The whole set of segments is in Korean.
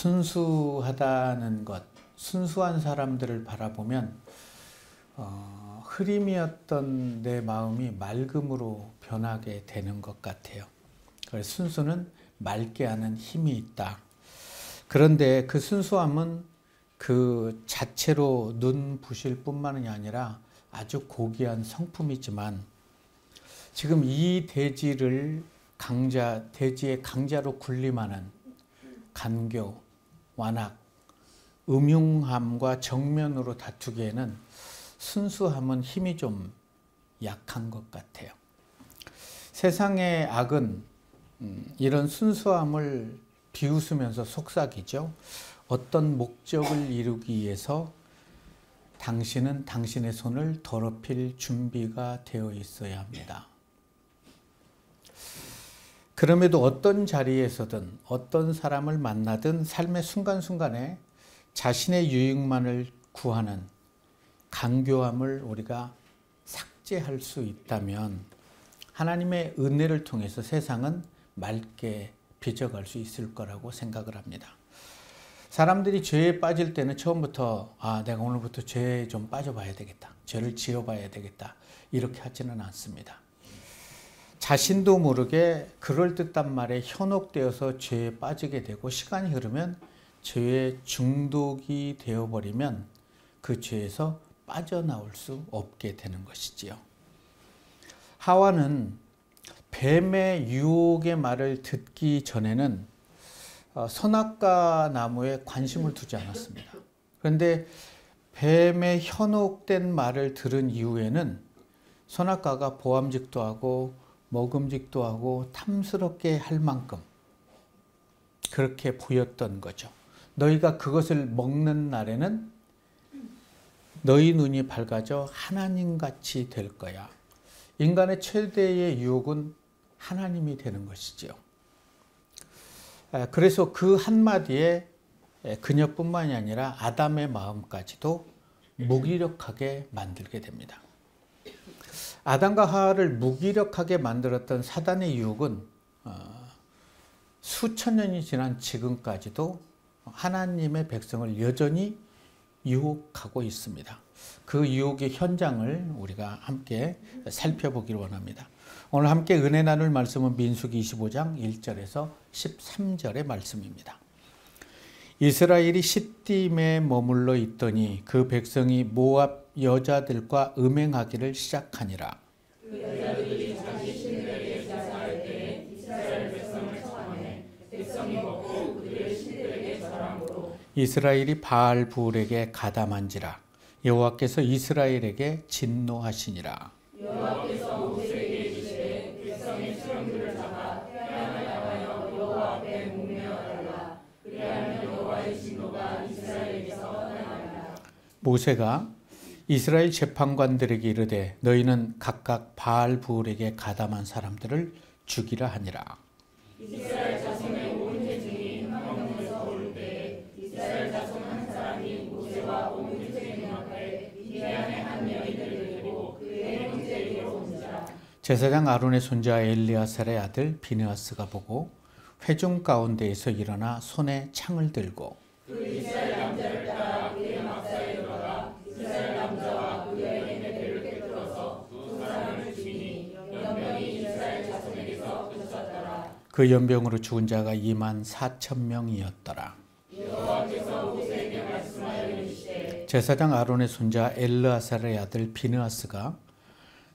순수하다는 것, 순수한 사람들을 바라보면 흐림이었던 내 마음이 맑음으로 변하게 되는 것 같아요. 그래서 순수는 맑게 하는 힘이 있다. 그런데 그 순수함은 그 자체로 눈부실 뿐만이 아니라 아주 고귀한 성품이지만 지금 이 대지를 대지의 강자로 군림하는 간교, 완악, 음흉함과 정면으로 다투기에는 순수함은 힘이 좀 약한 것 같아요. 세상의 악은 이런 순수함을 비웃으면서 속삭이죠. 어떤 목적을 이루기 위해서 당신은 당신의 손을 더럽힐 준비가 되어 있어야 합니다. 그럼에도 어떤 자리에서든 어떤 사람을 만나든 삶의 순간순간에 자신의 유익만을 구하는 간교함을 우리가 삭제할 수 있다면 하나님의 은혜를 통해서 세상은 맑게 빚어갈 수 있을 거라고 생각을 합니다. 사람들이 죄에 빠질 때는 처음부터 내가 오늘부터 죄에 좀 빠져봐야 되겠다. 죄를 지어봐야 되겠다. 이렇게 하지는 않습니다. 자신도 모르게 그럴듯한 말에 현혹되어서 죄에 빠지게 되고 시간이 흐르면 죄에 중독이 되어버리면 그 죄에서 빠져나올 수 없게 되는 것이지요. 하와는 뱀의 유혹의 말을 듣기 전에는 선악과 나무에 관심을 두지 않았습니다. 그런데 뱀의 현혹된 말을 들은 이후에는 선악과가 보암직도 하고 먹음직도 하고 탐스럽게 할 만큼 그렇게 보였던 거죠. 너희가 그것을 먹는 날에는 너희 눈이 밝아져 하나님같이 될 거야. 인간의 최대의 유혹은 하나님이 되는 것이지요. 그래서 그 한마디에 그녀뿐만이 아니라 아담의 마음까지도 무기력하게 만들게 됩니다. 아담과 하와를 무기력하게 만들었던 사단의 유혹은 수천 년이 지난 지금까지도 하나님의 백성을 여전히 유혹하고 있습니다. 그 유혹의 현장을 우리가 함께 살펴보기를 원합니다. 오늘 함께 은혜 나눌 말씀은 민수기 25장 1절에서 13절의 말씀입니다. 이스라엘이 시딤에 머물러 있더니 그 백성이 모압 여자들과 음행하기를 시작하니라. 그 여자들이 자기 신들에게 제사할 때에 이스라엘 백성을 청하매 백성이 먹고 그들의 신들에게 절함으로 이스라엘이 바알 부울에게 가담한지라. 여호와께서 이스라엘에게 진노하시니라. 여호와께서 모세에게 이르시되 백성의 수령들을 잡아 태양을 향하여 여호와 앞에 목매어 달라. 그리하면 여호와의 진노가 이스라엘에게서 떠나리라. 모세가 이스라엘 재판관들에게 이르되 너희는 각각 바알 부울에게 가담한 사람들을 죽이라 하니라. 이스라엘 자손의 온 회중이 한명에서 올 때에 이스라엘 자손 한 사람이 모세와 온 회중의 눈앞에 미디안의 한 여인을 데리고 그의 형제에게로 온지라. 제사장 아론의 손자 엘리아살의 아들 비느하스가 보고 회중 가운데에서 일어나 손에 창을 들고 그 이스라엘 남자를 따라 그의 막사에 들어가 이스라엘 남자와 그 여인의 배를 꿰뚫어서 두 사람을 죽이니 연병이 이스라엘 자손에게서 그쳤더라. 그 연병으로 죽은 자가 24,000명이었더라. 여호와께서 모세에게 말씀하여 이르시되 제사장 아론의 손자 엘르아살의 아들 비느하스가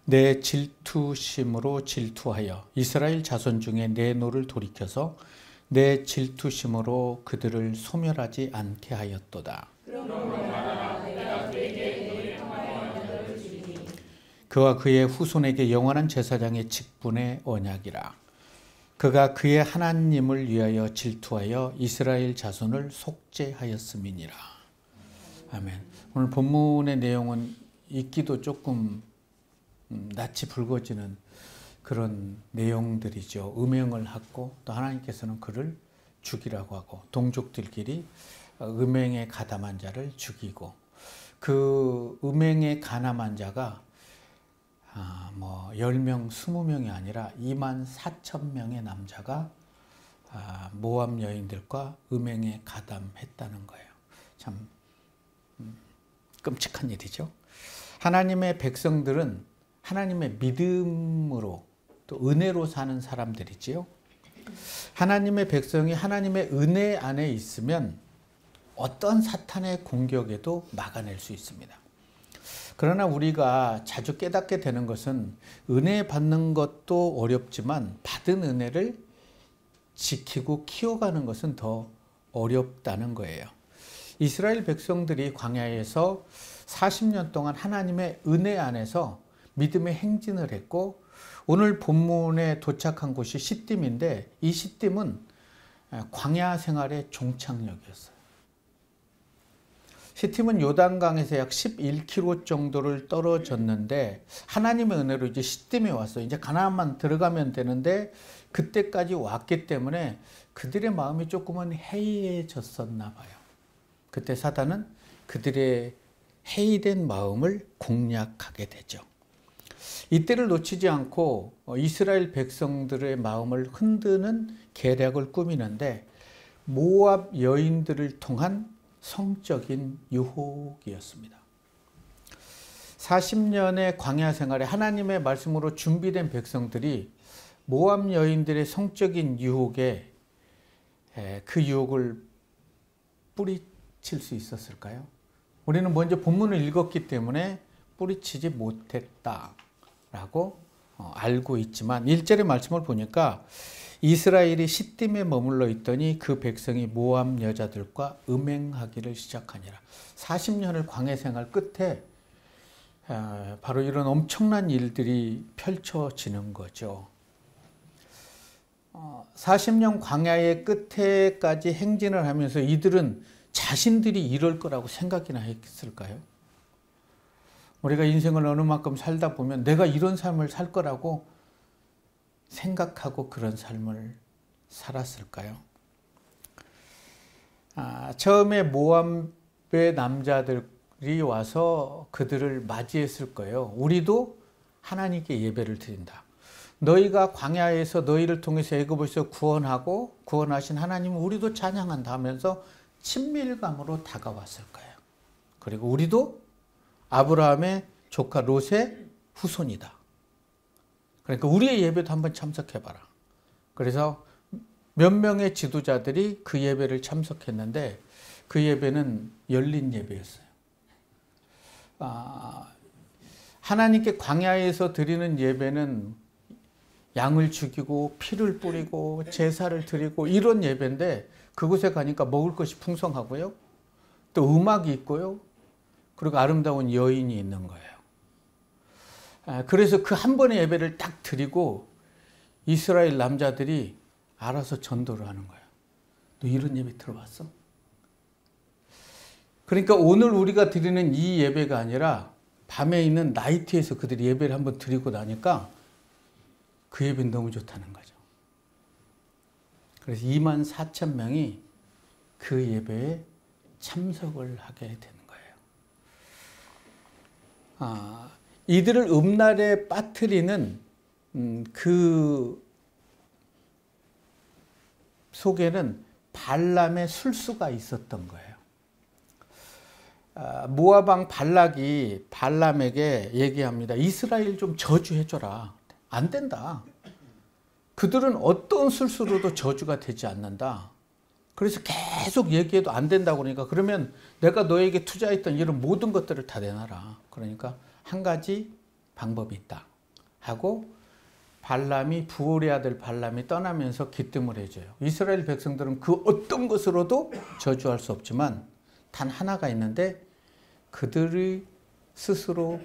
내 질투심으로 질투하여 이스라엘 자손 중에 내 노를 돌이켜서 내 질투심으로 그들을 소멸하지 않게 하였도다. 그와 그의 후손에게 영원한 제사장의 직분의 언약이라. 그가 그의 하나님을 위하여 질투하여 이스라엘 자손을 속죄하였음이니라. 아멘. 오늘 본문의 내용은 읽기도 조금 낯이 붉어지는 그런 내용들이죠. 음행을 하고 또 하나님께서는 그를 죽이라고 하고 동족들끼리 음행에 가담한 자를 죽이고 그 음행에 가담한 자가 10명, 20명이 아니라 24,000명의 남자가 모압 여인들과 음행에 가담했다는 거예요. 참 끔찍한 일이죠. 하나님의 백성들은 하나님의 믿음으로 또 은혜로 사는 사람들이지요. 하나님의 백성이 하나님의 은혜 안에 있으면 어떤 사탄의 공격에도 막아낼 수 있습니다. 그러나 우리가 자주 깨닫게 되는 것은 은혜 받는 것도 어렵지만 받은 은혜를 지키고 키워가는 것은 더 어렵다는 거예요. 이스라엘 백성들이 광야에서 40년 동안 하나님의 은혜 안에서 믿음의 행진을 했고 오늘 본문에 도착한 곳이 시딤인데 이 시딤은 광야 생활의 종착역이었어요. 시딤은 요단강에서 약 11km 정도를 떨어졌는데 하나님의 은혜로 이제 시딤에 왔어요. 이제 가나안만 들어가면 되는데 그때까지 왔기 때문에 그들의 마음이 조금은 해이해졌었나 봐요. 그때 사단은 그들의 해이된 마음을 공략하게 되죠. 이때를 놓치지 않고 이스라엘 백성들의 마음을 흔드는 계략을 꾸미는데 모압 여인들을 통한 성적인 유혹이었습니다. 40년의 광야 생활에 하나님의 말씀으로 준비된 백성들이 모압 여인들의 성적인 유혹에 그 유혹을 뿌리칠 수 있었을까요? 우리는 먼저 본문을 읽었기 때문에 뿌리치지 못했다라고 알고 있지만 1절의 말씀을 보니까 이스라엘이 시딤에 머물러 있더니 그 백성이 모압 여자들과 음행하기를 시작하니라. 40년을 광야 생활 끝에 바로 이런 엄청난 일들이 펼쳐지는 거죠. 40년 광야의 끝에까지 행진을 하면서 이들은 자신들이 이럴 거라고 생각이나 했을까요? 우리가 인생을 어느 만큼 살다 보면 내가 이런 삶을 살 거라고 생각하고 그런 삶을 살았을까요? 처음에 모압의 남자들이 와서 그들을 맞이했을 거예요. 우리도 하나님께 예배를 드린다. 너희가 광야에서 너희를 통해서 애굽에서 구원하고 구원하신 하나님은 우리도 찬양한다 하면서 친밀감으로 다가왔을 거예요. 그리고 우리도 아브라함의 조카 롯의 후손이다. 그러니까 우리의 예배도 한번 참석해봐라. 그래서 몇 명의 지도자들이 그 예배를 참석했는데 그 예배는 열린 예배였어요. 하나님께 광야에서 드리는 예배는 양을 죽이고 피를 뿌리고 제사를 드리고 이런 예배인데 그곳에 가니까 먹을 것이 풍성하고요. 또 음악이 있고요. 그리고 아름다운 여인이 있는 거예요. 그래서 그 한 번의 예배를 딱 드리고 이스라엘 남자들이 알아서 전도를 하는 거예요. 너 이런 예배 들어봤어? 그러니까 오늘 우리가 드리는 이 예배가 아니라 밤에 있는 나이트에서 그들이 예배를 한번 드리고 나니까 그 예배는 너무 좋다는 거죠. 그래서 24,000명이 그 예배에 참석을 하게 되는 거예요. 이들을 음란에 빠뜨리는 그 속에는 발람의 술수가 있었던 거예요. 모압 왕 발락이 발람에게 얘기합니다. 이스라엘 좀 저주해줘라. 안 된다. 그들은 어떤 술수로도 저주가 되지 않는다. 그래서 계속 얘기해도 안 된다고 그러니까 그러면 내가 너에게 투자했던 이런 모든 것들을 다 내놔라. 그러니까 한 가지 방법이 있다 하고 발람이 부올의 아들 발람이 떠나면서 기뜸을 해줘요. 이스라엘 백성들은 그 어떤 것으로도 저주할 수 없지만 단 하나가 있는데 그들이 스스로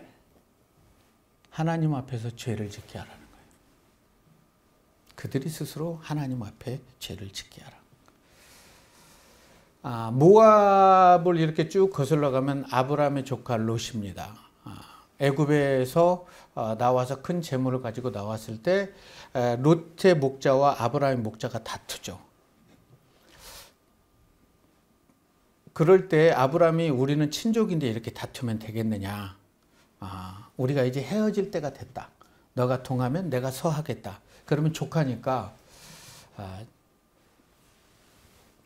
하나님 앞에서 죄를 짓게 하라는 거예요. 그들이 스스로 하나님 앞에 죄를 짓게 하라. 모압을 이렇게 쭉 거슬러 가면 아브라함의 조카 롯입니다. 애굽에서 나와서 큰 재물을 가지고 나왔을 때 롯의 목자와 아브라함의 목자가 다투죠. 그럴 때 아브라함이 우리는 친족인데 이렇게 다투면 되겠느냐. 우리가 이제 헤어질 때가 됐다. 너가 동하면 내가 서하겠다. 그러면 조카니까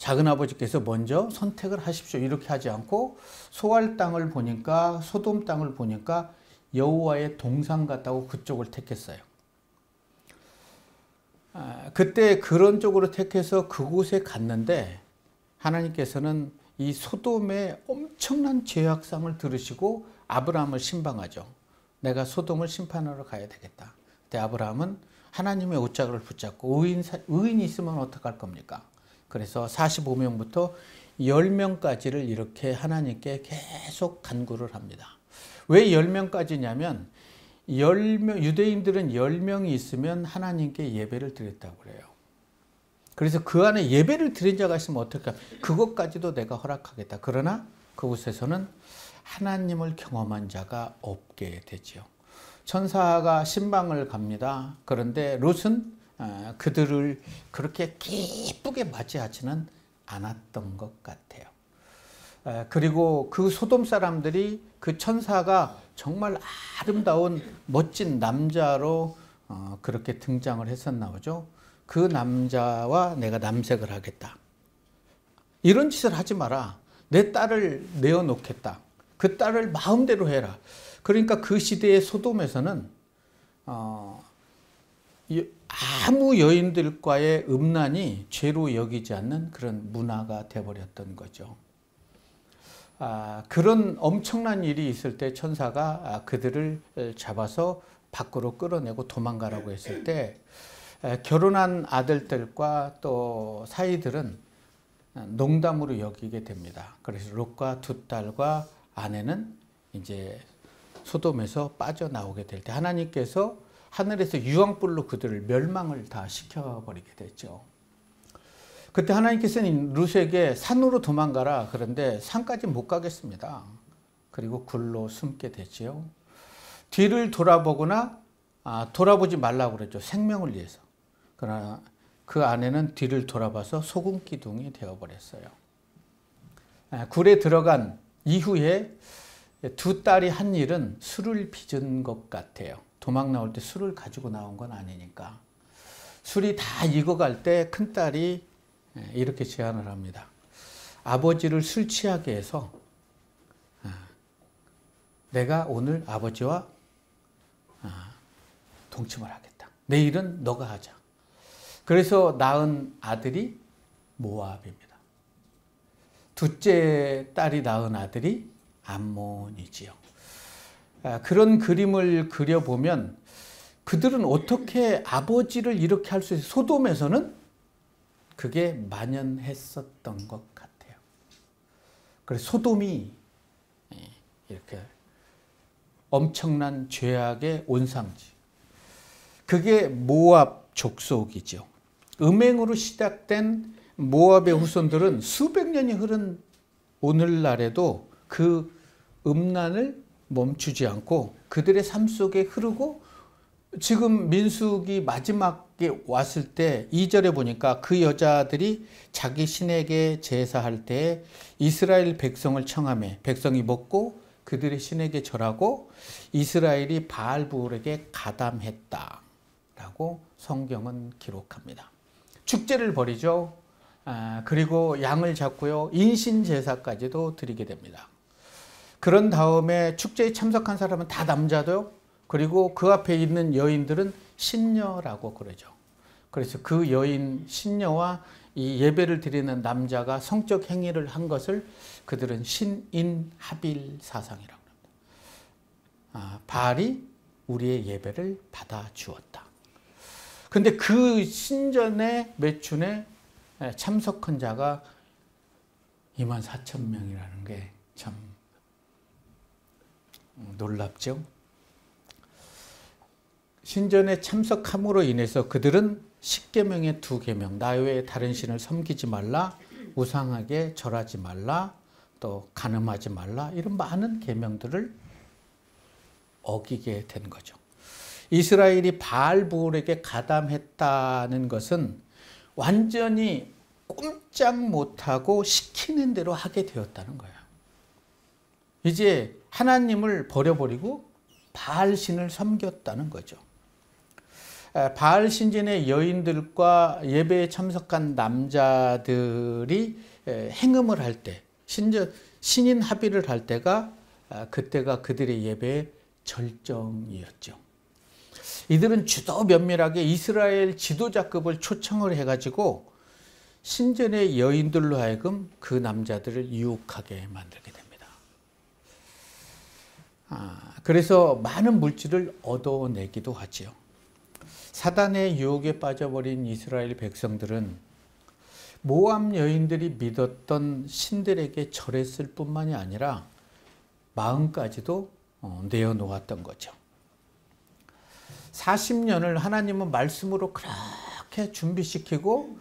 작은아버지께서 먼저 선택을 하십시오. 이렇게 하지 않고 소알 땅을 보니까 소돔 땅을 보니까 여호와의 동산 같다고 그쪽을 택했어요. 그때 그런 쪽으로 택해서 그곳에 갔는데 하나님께서는 이 소돔의 엄청난 죄악상을 들으시고 아브라함을 신방하죠. 내가 소돔을 심판하러 가야 되겠다. 그때 아브라함은 하나님의 옷자락을 붙잡고 의인이 있으면 어떡할 겁니까? 그래서 45명부터 10명까지를 이렇게 하나님께 계속 간구를 합니다. 왜 10명까지냐면 유대인들은 10명이 있으면 하나님께 예배를 드렸다고 그래요. 그래서 그 안에 예배를 드린 자가 있으면 어떨까? 그것까지도 내가 허락하겠다. 그러나 그곳에서는 하나님을 경험한 자가 없게 되죠. 천사가 신방을 갑니다. 그런데 롯은 그들을 그렇게 기쁘게 맞이하지는 않았던 것 같아요. 그리고 그 소돔 사람들이 그 천사가 정말 아름다운 멋진 남자로 그렇게 등장을 했었나 보죠. 그 남자와 내가 남색을 하겠다. 이런 짓을 하지 마라. 내 딸을 내어놓겠다. 그 딸을 마음대로 해라. 그러니까 그 시대의 소돔에서는 아무 여인들과의 음란이 죄로 여기지 않는 그런 문화가 되어버렸던 거죠. 그런 엄청난 일이 있을 때 천사가 그들을 잡아서 밖으로 끌어내고 도망가라고 했을 때 결혼한 아들들과 또 사이들은 농담으로 여기게 됩니다. 그래서 롯과 두 딸과 아내는 이제 소돔에서 빠져나오게 될 때 하나님께서 하늘에서 유황불로 그들을 멸망을 다 시켜버리게 됐죠. 그때 하나님께서는 룻에게 산으로 도망가라. 그런데 산까지 못 가겠습니다. 그리고 굴로 숨게 되지요. 뒤를 돌아보거나 돌아보지 말라고 그랬죠. 생명을 위해서. 그러나 그 아내는 뒤를 돌아봐서 소금 기둥이 되어버렸어요. 굴에 들어간 이후에 두 딸이 한 일은 술을 빚은 것 같아요. 도망 나올 때 술을 가지고 나온 건 아니니까. 술이 다 익어갈 때 큰딸이 이렇게 제안을 합니다. 아버지를 술 취하게 해서 내가 오늘 아버지와 동침을 하겠다. 내일은 너가 하자. 그래서 낳은 아들이 모압입니다. 둘째 딸이 낳은 아들이 암몬이지요. 그런 그림을 그려보면 그들은 어떻게 아버지를 이렇게 할 수 있어요? 소돔에서는 그게 만연했었던 것 같아요. 그래서 소돔이 이렇게 엄청난 죄악의 온상지. 그게 모압 족속이죠. 음행으로 시작된 모압의 후손들은 수백 년이 흐른 오늘날에도 그 음란을 멈추지 않고 그들의 삶 속에 흐르고 지금 민수기 마지막에 왔을 때 2절에 보니까 그 여자들이 자기 신에게 제사할 때 이스라엘 백성을 청하며 백성이 먹고 그들의 신에게 절하고 이스라엘이 바알부올에게 가담했다라고 성경은 기록합니다. 축제를 벌이죠. 그리고 양을 잡고요. 인신제사까지도 드리게 됩니다. 그런 다음에 축제에 참석한 사람은 다 남자도요. 그리고 그 앞에 있는 여인들은 신녀라고 그러죠. 그래서 그 여인 신녀와 이 예배를 드리는 남자가 성적 행위를 한 것을 그들은 신인합일 사상이라고 합니다. 바알이 우리의 예배를 받아주었다. 근데 그 신전의 매춘에 참석한 자가 24,000명이라는 게 참 놀랍죠. 신전에 참석함으로 인해서 그들은 10계명의 2계명, 나 외에 다른 신을 섬기지 말라, 우상하게 절하지 말라, 또 간음하지 말라, 이런 많은 계명들을 어기게 된 거죠. 이스라엘이 바알부올에게 가담했다는 것은 완전히 꼼짝 못하고 시키는 대로 하게 되었다는 거예요. 이제 하나님을 버려버리고 바알신을 섬겼다는 거죠. 바알 신전의 여인들과 예배에 참석한 남자들이 행음을 할 때, 신인 합의를 할 때가 그때가 그들의 예배의 절정이었죠. 이들은 주도 면밀하게 이스라엘 지도자급을 초청을 해가지고 신전의 여인들로 하여금 그 남자들을 유혹하게 만들게 됩니다. 그래서 많은 물질을 얻어내기도 하지요. 사단의 유혹에 빠져버린 이스라엘 백성들은 모압 여인들이 믿었던 신들에게 절했을 뿐만이 아니라 마음까지도 내어놓았던 거죠. 40년을 하나님은 말씀으로 그렇게 준비시키고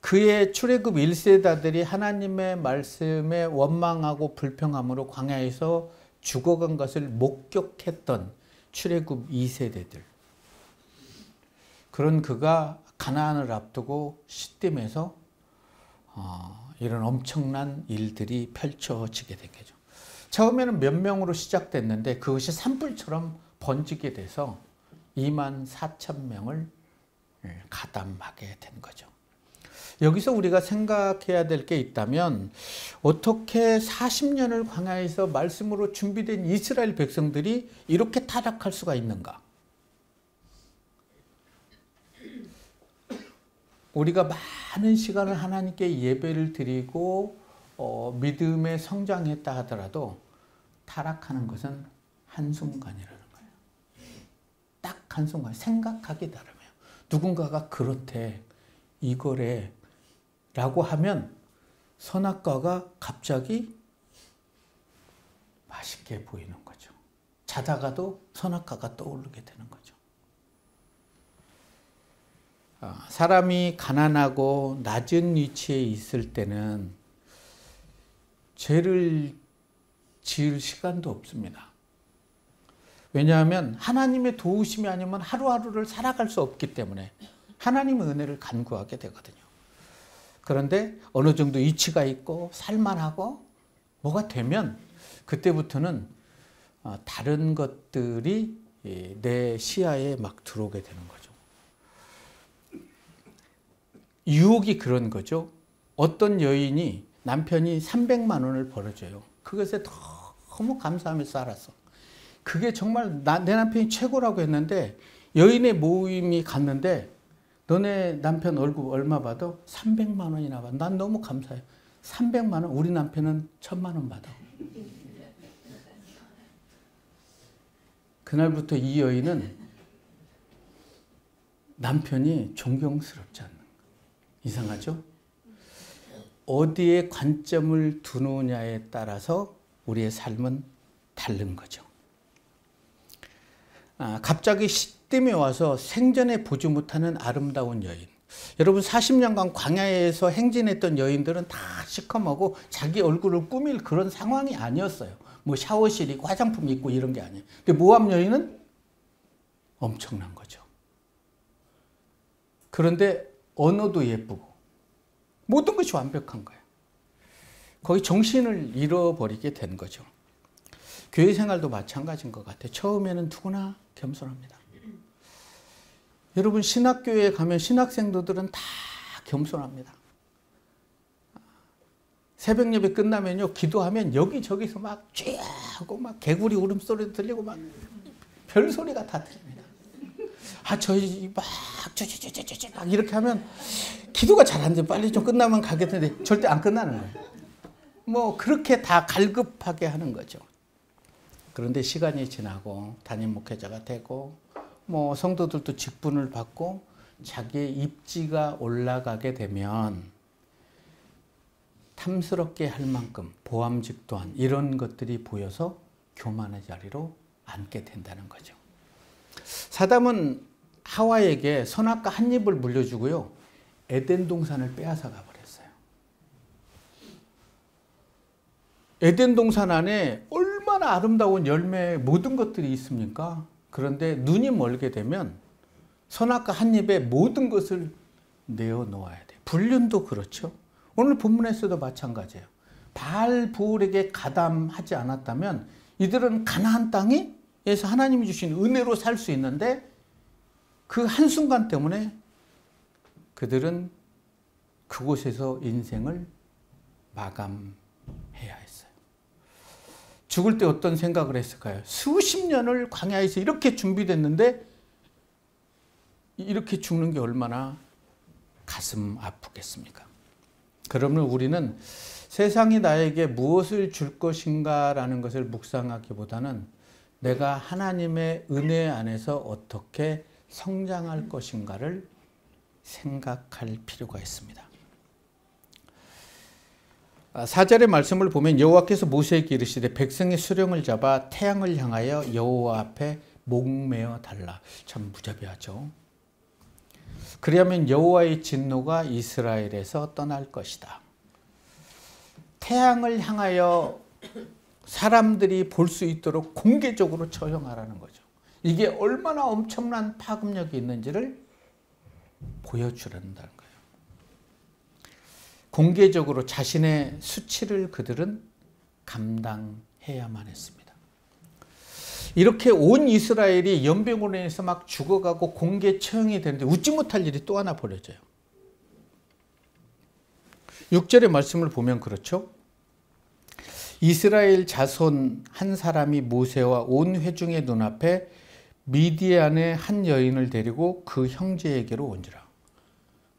그의 출애굽 1세다들이 하나님의 말씀에 원망하고 불평함으로 광야에서 죽어간 것을 목격했던 출애굽 2세대들. 그런 그가 가나안을 앞두고 시딤에서 이런 엄청난 일들이 펼쳐지게 된 거죠. 처음에는 몇 명으로 시작됐는데 그것이 산불처럼 번지게 돼서 24,000명을 가담하게 된 거죠. 여기서 우리가 생각해야 될 게 있다면 어떻게 40년을 광야에서 말씀으로 준비된 이스라엘 백성들이 이렇게 타락할 수가 있는가? 우리가 많은 시간을 하나님께 예배를 드리고 믿음에 성장했다 하더라도 타락하는 것은 한순간이라는 거예요. 딱 한순간 생각하기 나름이에요. 누군가가 그렇대, 이거래 라고 하면 선악과가 갑자기 맛있게 보이는 거죠. 자다가도 선악과가 떠오르게 되는 거죠. 사람이 가난하고 낮은 위치에 있을 때는 죄를 지을 시간도 없습니다. 왜냐하면 하나님의 도우심이 아니면 하루하루를 살아갈 수 없기 때문에 하나님의 은혜를 간구하게 되거든요. 그런데 어느 정도 위치가 있고 살만하고 뭐가 되면 그때부터는 다른 것들이 내 시야에 막 들어오게 되는 거죠. 유혹이 그런 거죠. 어떤 여인이 남편이 300만 원을 벌어줘요. 그것에 너무 감사하며 살았어. 그게 정말 내 남편이 최고라고 했는데 여인의 모임이 갔는데 너네 남편 월급 얼마 받아? 300만 원이나 받아. 난 너무 감사해. 300만 원? 우리 남편은 1000만 원 받아. 그날부터 이 여인은 남편이 존경스럽지 않는 거예요. 이상하죠? 어디에 관점을 두느냐에 따라서 우리의 삶은 다른 거죠. 갑자기 시딤에 와서 생전에 보지 못하는 아름다운 여인. 여러분 40년간 광야에서 행진했던 여인들은 다 시커멓고 자기 얼굴을 꾸밀 그런 상황이 아니었어요. 뭐 샤워실 있고 화장품 있고 이런 게 아니에요. 근데 모압 여인은 엄청난 거죠. 그런데 언어도 예쁘고 모든 것이 완벽한 거예요. 거의 정신을 잃어버리게 된 거죠. 교회 생활도 마찬가지인 것 같아요. 처음에는 누구나 겸손합니다. 여러분 신학교에 가면 신학생들은 다 겸손합니다. 새벽 예배 끝나면요 기도하면 여기저기서 막 쥐하고 막 개구리 울음소리도 들리고 막 별소리가 다 들립니다. 저희 막 쭈쭈쭈쭈쭈 막 이렇게 하면 기도가 잘 안 돼. 빨리 좀 끝나면 가겠는데 절대 안 끝나는 거예요. 뭐 그렇게 다 갈급하게 하는 거죠. 그런데 시간이 지나고 담임 목회자가 되고 뭐 성도들도 직분을 받고 자기의 입지가 올라가게 되면 탐스럽게 할 만큼 보암직 또한 이런 것들이 보여서 교만의 자리로 앉게 된다는 거죠. 사담은 하와에게 선악과 한 입을 물려주고요. 에덴 동산을 빼앗아가 버렸어요. 에덴 동산 안에 얼마나 아름다운 열매 모든 것들이 있습니까? 그런데 눈이 멀게 되면 선악과 한 입에 모든 것을 내어놓아야 돼요. 불륜도 그렇죠. 오늘 본문에서도 마찬가지예요. 바알 부올에게 가담하지 않았다면 이들은 가나안 땅에서 하나님이 주신 은혜로 살 수 있는데 그 한순간 때문에 그들은 그곳에서 인생을 마감해야 했어요. 죽을 때 어떤 생각을 했을까요? 수십 년을 광야에서 이렇게 준비됐는데 이렇게 죽는 게 얼마나 가슴 아프겠습니까? 그러면 우리는 세상이 나에게 무엇을 줄 것인가라는 것을 묵상하기보다는 내가 하나님의 은혜 안에서 어떻게 성장할 것인가를 생각할 필요가 있습니다. 4절의 말씀을 보면 여호와께서 모세에게 이르시되 백성의 수령을 잡아 태양을 향하여 여호와 앞에 목매어 달라. 참 무자비하죠. 그리하면 여호와의 진노가 이스라엘에서 떠날 것이다. 태양을 향하여 사람들이 볼 수 있도록 공개적으로 처형하라는 거죠. 이게 얼마나 엄청난 파급력이 있는지를 보여주란다는 거예요. 공개적으로 자신의 수치를 그들은 감당해야만 했습니다. 이렇게 온 이스라엘이 연병으로 인해서 막 죽어가고 공개 처형이 되는데 웃지 못할 일이 또 하나 벌어져요. 6절의 말씀을 보면 그렇죠. 이스라엘 자손 한 사람이 모세와 온 회중의 눈앞에 미디안의 한 여인을 데리고 그 형제에게로 온지라.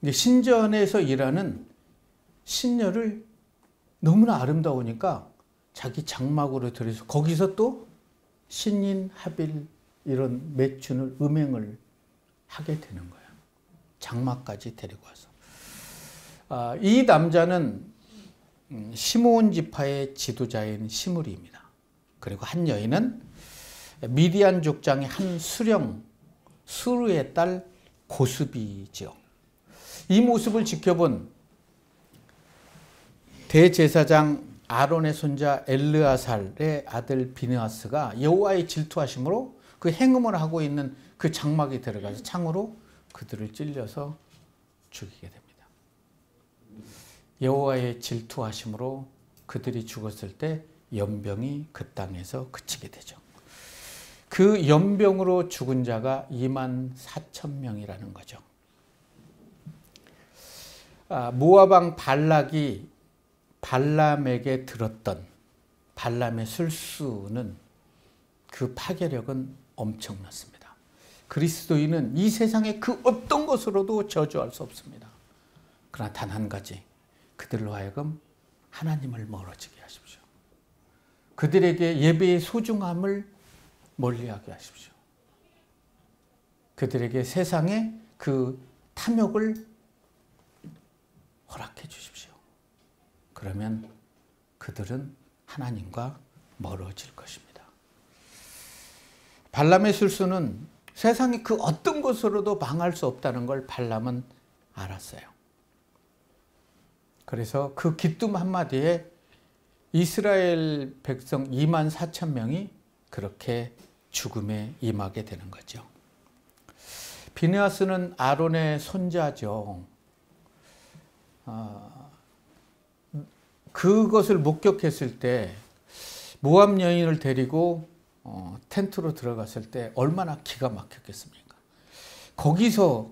신전에서 일하는 신녀를 너무나 아름다우니까 자기 장막으로 들여서 거기서 또 신인 하빌 이런 매춘을 음행을 하게 되는 거예요. 장막까지 데리고 와서. 이 남자는 시므온 지파의 지도자인 시므리입니다. 그리고 한 여인은 미디안 족장의 한 수령 수르의 딸 고스비죠. 이 모습을 지켜본 대제사장 아론의 손자 엘르아살의 아들 비느하스가 여호와의 질투하심으로 그 행음을 하고 있는 그 장막에 들어가서 창으로 그들을 찔려서 죽이게 됩니다. 여호와의 질투하심으로 그들이 죽었을 때 연병이 그 땅에서 그치게 되죠. 그 연병으로 죽은 자가 24,000명이라는 거죠. 모압 왕 발락이 발람에게 들었던 발람의 술수는 그 파괴력은 엄청났습니다. 그리스도인은 이 세상의 그 어떤 것으로도 저주할 수 없습니다. 그러나 단 한 가지, 그들로 하여금 하나님을 멀어지게 하십시오. 그들에게 예배의 소중함을 멀리하게 하십시오. 그들에게 세상의 그 탐욕을 허락해 주십시오. 그러면 그들은 하나님과 멀어질 것입니다. 발람의 술수는 세상의 그 어떤 것으로도 망할 수 없다는 걸 발람은 알았어요. 그래서 그 기쁨 한마디에 이스라엘 백성 24,000명이 그렇게 죽음에 임하게 되는 거죠. 비느하스는 아론의 손자죠. 그것을 목격했을 때 모압 여인을 데리고 텐트로 들어갔을 때 얼마나 기가 막혔겠습니까? 거기서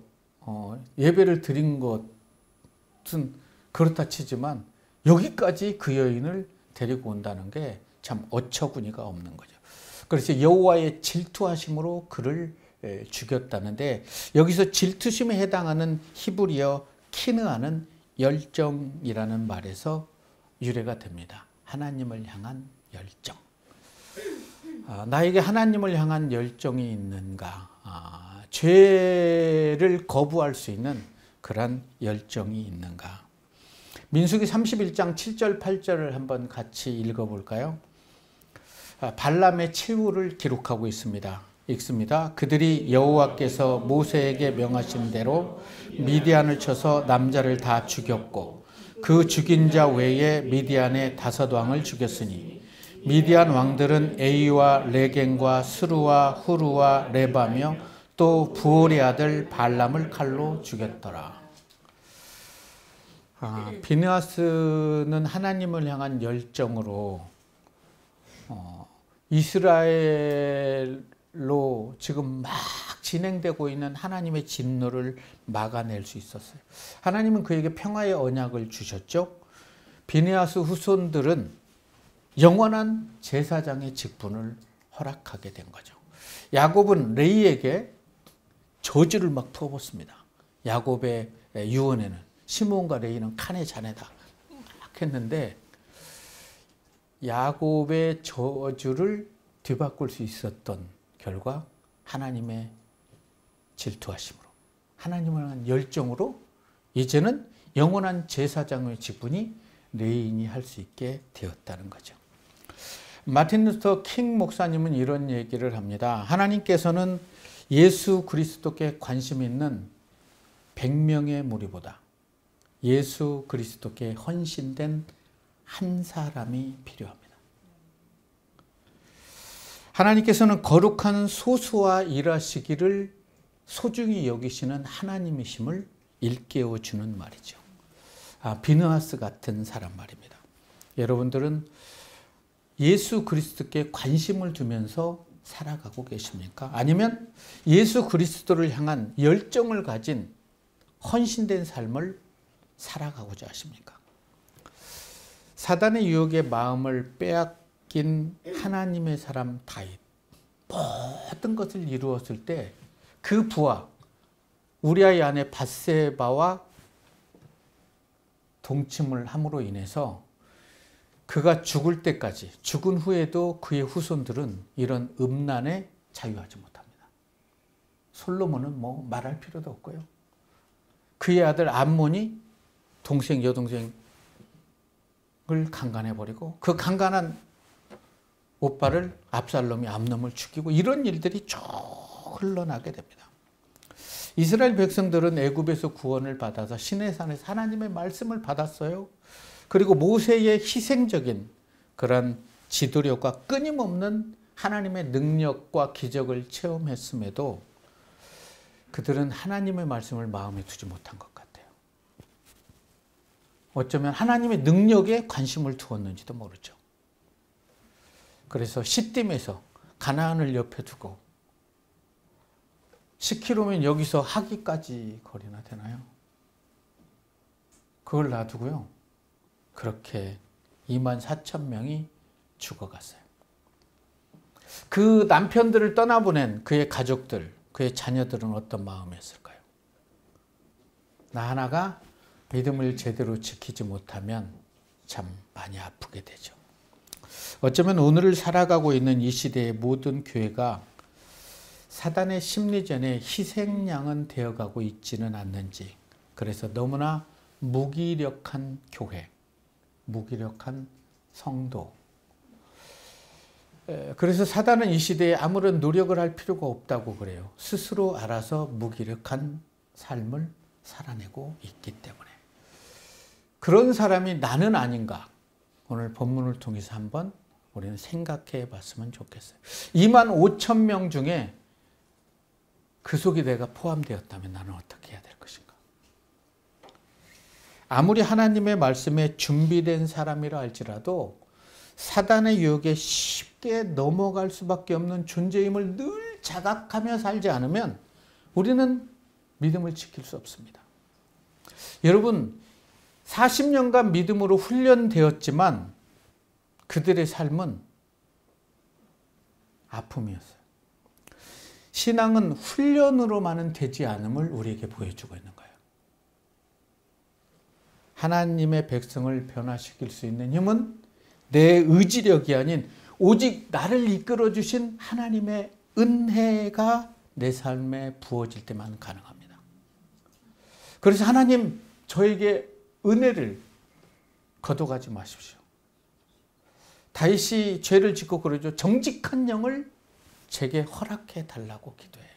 예배를 드린 것은 그렇다 치지만 여기까지 그 여인을 데리고 온다는 게 참 어처구니가 없는 거죠. 그래서 여호와의 질투하심으로 그를 죽였다는데 여기서 질투심에 해당하는 히브리어 키느아는 열정이라는 말에서 유래가 됩니다. 하나님을 향한 열정. 나에게 하나님을 향한 열정이 있는가? 죄를 거부할 수 있는 그런 열정이 있는가? 민수기 31장 7절 8절을 한번 같이 읽어볼까요? 발람의 최후를 기록하고 있습니다. 읽습니다. 그들이 여호와께서 모세에게 명하신 대로 미디안을 쳐서 남자를 다 죽였고 그 죽인 자 외에 미디안의 5왕을 죽였으니 미디안 왕들은 에이와 레겐과 스루와 후루와 레바며 또 부올의 아들 발람을 칼로 죽였더라. 비느하스는 하나님을 향한 열정으로 이스라엘을 지금 막 진행되고 있는 하나님의 진노를 막아낼 수 있었어요. 하나님은 그에게 평화의 언약을 주셨죠. 비느하스 후손들은 영원한 제사장의 직분을 허락하게 된 거죠. 야곱은 레이에게 저주를 막 퍼붓습니다. 야곱의 유언에는 시므온과 레이는 칸의 자네다 막 했는데 야곱의 저주를 뒤바꿀 수 있었던 결과 하나님의 질투하심으로, 하나님을 향한 열정으로 이제는 영원한 제사장의 직분이 레인이 할 수 있게 되었다는 거죠. 마틴 루터 킹 목사님은 이런 얘기를 합니다. 하나님께서는 예수 그리스도께 관심 있는 100명의 무리보다 예수 그리스도께 헌신된 한 사람이 필요합니다. 하나님께서는 거룩한 소수와 일하시기를 소중히 여기시는 하나님이심을 일깨워 주는 말이죠. 비느하스 같은 사람 말입니다. 여러분들은 예수 그리스도께 관심을 두면서 살아가고 계십니까? 아니면 예수 그리스도를 향한 열정을 가진 헌신된 삶을 살아가고자 하십니까? 사단의 유혹에 마음을 빼앗긴 하나님의 사람 다윗, 모든 것을 이루었을 때 그 부하 우리아의 아내 밧세바와 동침을 함으로 인해서 그가 죽을 때까지, 죽은 후에도 그의 후손들은 이런 음란에 자유하지 못합니다. 솔로몬은 뭐 말할 필요도 없고요. 그의 아들 암몬이 동생, 여동생을 강간해버리고 그 강간한 오빠를 압살롬이 암놈을 죽이고 이런 일들이 쭉 흘러나게 됩니다. 이스라엘 백성들은 애굽에서 구원을 받아서 시내산에서 하나님의 말씀을 받았어요. 그리고 모세의 희생적인 그런 지도력과 끊임없는 하나님의 능력과 기적을 체험했음에도 그들은 하나님의 말씀을 마음에 두지 못한 것 같아요. 어쩌면 하나님의 능력에 관심을 두었는지도 모르죠. 그래서 시딤에서 가나안을 옆에 두고 10km면 여기서 하기까지 거리나 되나요? 그걸 놔두고요. 그렇게 24,000명이 죽어갔어요. 그 남편들을 떠나보낸 그의 가족들, 그의 자녀들은 어떤 마음이었을까요? 나 하나가 믿음을 제대로 지키지 못하면 참 많이 아프게 되죠. 어쩌면 오늘을 살아가고 있는 이 시대의 모든 교회가 사단의 심리전에 희생양은 되어가고 있지는 않는지, 그래서 너무나 무기력한 교회, 무기력한 성도, 그래서 사단은 이 시대에 아무런 노력을 할 필요가 없다고 그래요. 스스로 알아서 무기력한 삶을 살아내고 있기 때문에. 그런 사람이 나는 아닌가, 오늘 본문을 통해서 한번 우리는 생각해 봤으면 좋겠어요. 25,000명 중에 그 속에 내가 포함되었다면 나는 어떻게 해야 될 것인가? 아무리 하나님의 말씀에 준비된 사람이라 할지라도 사단의 유혹에 쉽게 넘어갈 수밖에 없는 존재임을 늘 자각하며 살지 않으면 우리는 믿음을 지킬 수 없습니다. 여러분, 40년간 믿음으로 훈련되었지만 그들의 삶은 아픔이었어요. 신앙은 훈련으로만은 되지 않음을 우리에게 보여주고 있는 거예요. 하나님의 백성을 변화시킬 수 있는 힘은 내 의지력이 아닌 오직 나를 이끌어 주신 하나님의 은혜가 내 삶에 부어질 때만 가능합니다. 그래서 하나님, 저에게 은혜를 거둬가지 마십시오. 다윗이 죄를 짓고 그러죠. 정직한 영을 제게 허락해 달라고 기도해요.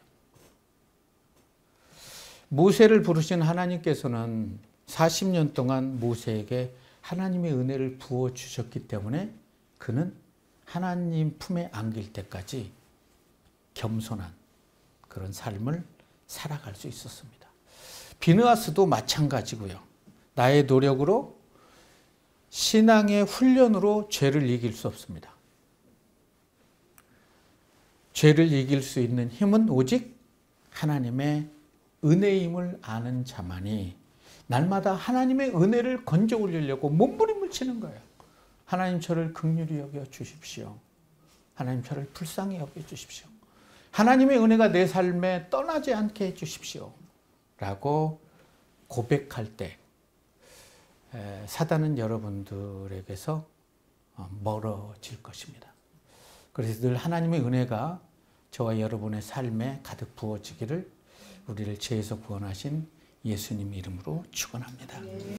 모세를 부르신 하나님께서는 40년 동안 모세에게 하나님의 은혜를 부어주셨기 때문에 그는 하나님 품에 안길 때까지 겸손한 그런 삶을 살아갈 수 있었습니다. 비느하스도 마찬가지고요. 나의 노력으로, 신앙의 훈련으로 죄를 이길 수 없습니다. 죄를 이길 수 있는 힘은 오직 하나님의 은혜임을 아는 자만이 날마다 하나님의 은혜를 건져 올리려고 몸부림을 치는 거예요. 하나님 저를 긍휼히 여겨 주십시오. 하나님 저를 불쌍히 여겨 주십시오. 하나님의 은혜가 내 삶에 떠나지 않게 해 주십시오. 라고 고백할 때 사단은 여러분들에게서 멀어질 것입니다. 그래서 늘 하나님의 은혜가 저와 여러분의 삶에 가득 부어지기를 우리를 죄에서 구원하신 예수님 이름으로 축원합니다.